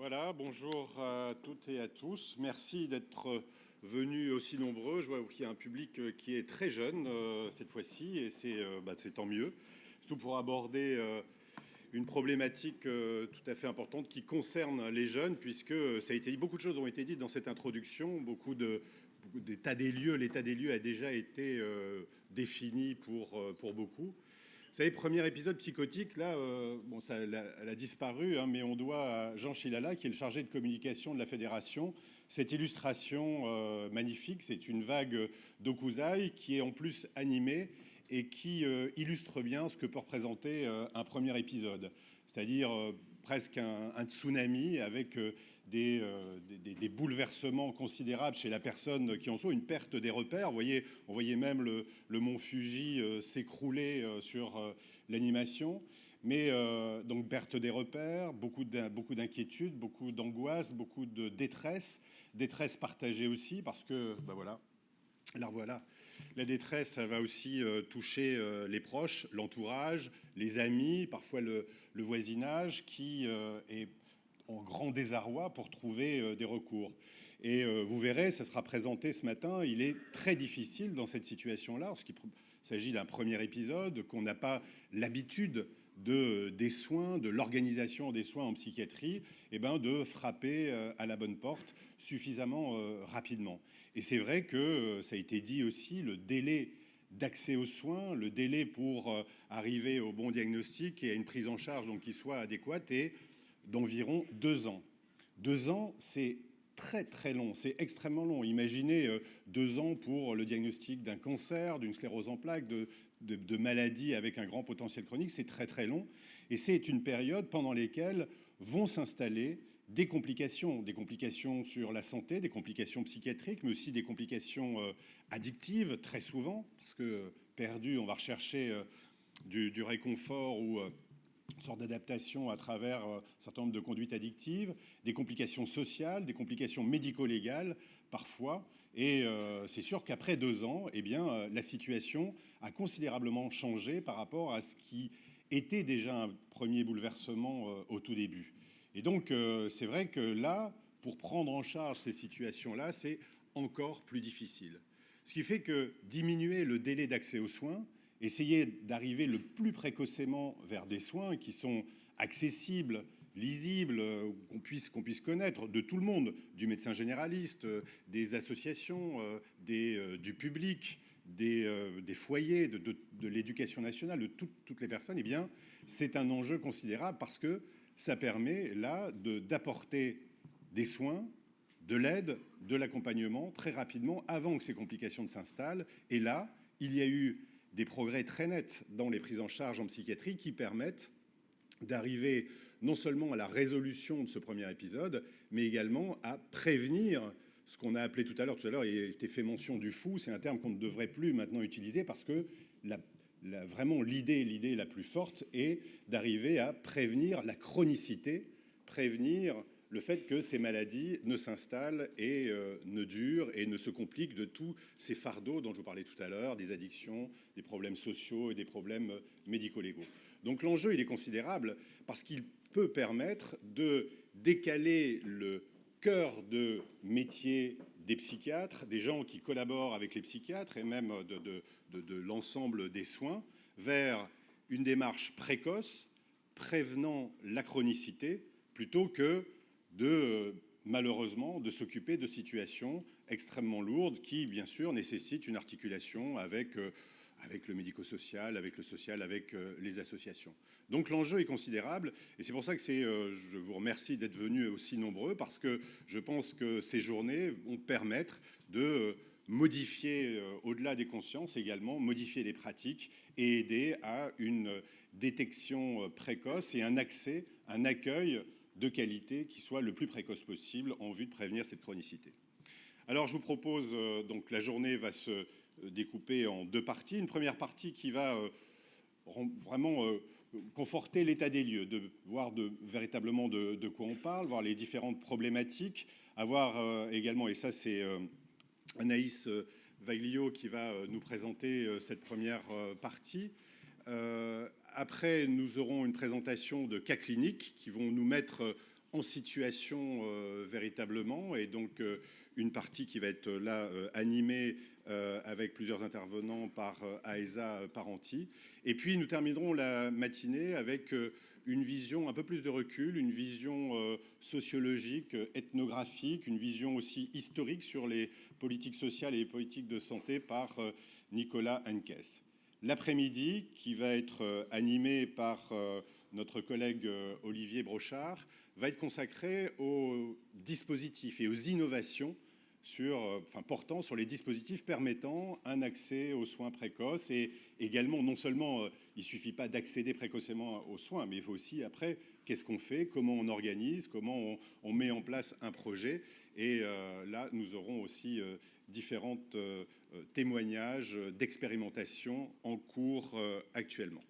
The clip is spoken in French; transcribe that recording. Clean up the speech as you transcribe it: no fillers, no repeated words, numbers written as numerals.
Voilà, bonjour à toutes et à tous. Merci d'être venus aussi nombreux. Je vois qu'il y a un public qui est très jeune cette fois-ci et c'est tant mieux. Surtout pour aborder une problématique tout à fait importante qui concerne les jeunes, puisque ça a été dit, beaucoup de choses ont été dites dans cette introduction, d'état des lieux. L'état des lieux a déjà été défini pour beaucoup. Vous savez, premier épisode psychotique, là, bon, elle a disparu, hein, mais on doit à Jean Chilala, qui est le chargé de communication de la fédération, cette illustration magnifique. C'est une vague d'Okuzai qui est en plus animée et qui illustre bien ce que peut représenter un premier épisode, c'est-à-dire presque un tsunami avec des bouleversements considérables chez la personne qui en soit, une perte des repères. On voyait même le mont Fuji s'écrouler sur l'animation. Mais donc perte des repères, beaucoup d'inquiétudes, beaucoup d'angoisse, beaucoup de détresse partagée aussi, parce que, ben voilà, alors voilà, la détresse, ça va aussi toucher les proches, l'entourage, les amis, parfois le voisinage qui est en grand désarroi pour trouver des recours. Et vous verrez, ça sera présenté ce matin, il est très difficile dans cette situation-là, parce qu'il s'agit d'un premier épisode, qu'on n'a pas l'habitude des soins, de l'organisation des soins en psychiatrie, et ben de frapper à la bonne porte suffisamment rapidement. Et c'est vrai que ça a été dit aussi, le délai d'accès aux soins, le délai pour arriver au bon diagnostic et à une prise en charge donc qui soit adéquate est d'environ 2 ans. 2 ans, c'est très très long, c'est extrêmement long. Imaginez 2 ans pour le diagnostic d'un cancer, d'une sclérose en plaques, de maladies avec un grand potentiel chronique, c'est très très long. Et c'est une période pendant laquelle vont s'installer des complications sur la santé, des complications psychiatriques, mais aussi des complications addictives, très souvent, parce que perdu, on va rechercher du réconfort ou une sorte d'adaptation à travers un certain nombre de conduites addictives, des complications sociales, des complications médico-légales parfois. Et c'est sûr qu'après 2 ans, eh bien, la situation a considérablement changé par rapport à ce qui était déjà un premier bouleversement au tout début. Et donc, c'est vrai que là, pour prendre en charge ces situations-là, c'est encore plus difficile. Ce qui fait que diminuer le délai d'accès aux soins, essayer d'arriver le plus précocement vers des soins qui sont accessibles, lisibles, qu'on puisse connaître de tout le monde, du médecin généraliste, des associations, du public, des foyers, de l'éducation nationale, de toutes les personnes, eh bien, c'est un enjeu considérable parce que ça permet là d'apporter des soins, de l'aide, de l'accompagnement très rapidement avant que ces complications ne s'installent. Et là, il y a eu des progrès très nets dans les prises en charge en psychiatrie qui permettent d'arriver non seulement à la résolution de ce premier épisode, mais également à prévenir ce qu'on a appelé tout à l'heure, il a été fait mention du fou, c'est un terme qu'on ne devrait plus maintenant utiliser parce que vraiment l'idée la plus forte est d'arriver à prévenir la chronicité, prévenir le fait que ces maladies ne s'installent et ne durent et ne se compliquent de tous ces fardeaux dont je vous parlais tout à l'heure, des addictions, des problèmes sociaux et des problèmes médico-légaux. Donc l'enjeu, il est considérable parce qu'il peut permettre de décaler le cœur de métier des psychiatres, des gens qui collaborent avec les psychiatres et même de l'ensemble des soins, vers une démarche précoce, prévenant la chronicité, plutôt que malheureusement, de s'occuper de situations extrêmement lourdes qui, bien sûr, nécessitent une articulation avec le médico-social, avec le social, avec les associations. Donc l'enjeu est considérable et c'est pour ça que je vous remercie d'être venus aussi nombreux parce que je pense que ces journées vont permettre de modifier, au-delà des consciences également, modifier les pratiques et aider à une détection précoce et un accès, un accueil de qualité qui soit le plus précoce possible en vue de prévenir cette chronicité. Alors je vous propose, donc la journée va se découper en 2 parties. Une première partie qui va vraiment conforter l'état des lieux, de voir véritablement de quoi on parle, voir les différentes problématiques, avoir également, et ça c'est Anaïs Vaglio qui va nous présenter cette première partie. Après, nous aurons une présentation de cas cliniques qui vont nous mettre en situation véritablement, et donc une partie qui va être là animée avec plusieurs intervenants par Aesa Parenti. Et puis nous terminerons la matinée avec une vision un peu plus de recul, une vision sociologique, ethnographique, une vision aussi historique sur les politiques sociales et les politiques de santé par Nicolas Henkes. L'après-midi, qui va être animé par notre collègue Olivier Brochard, va être consacré aux dispositifs et aux innovations portant sur les dispositifs permettant un accès aux soins précoces. Et également, non seulement il ne suffit pas d'accéder précocement aux soins, mais il faut aussi après, qu'est-ce qu'on fait, comment on organise, comment on met en place un projet. Et là, nous aurons aussi différents témoignages d'expérimentation en cours actuellement.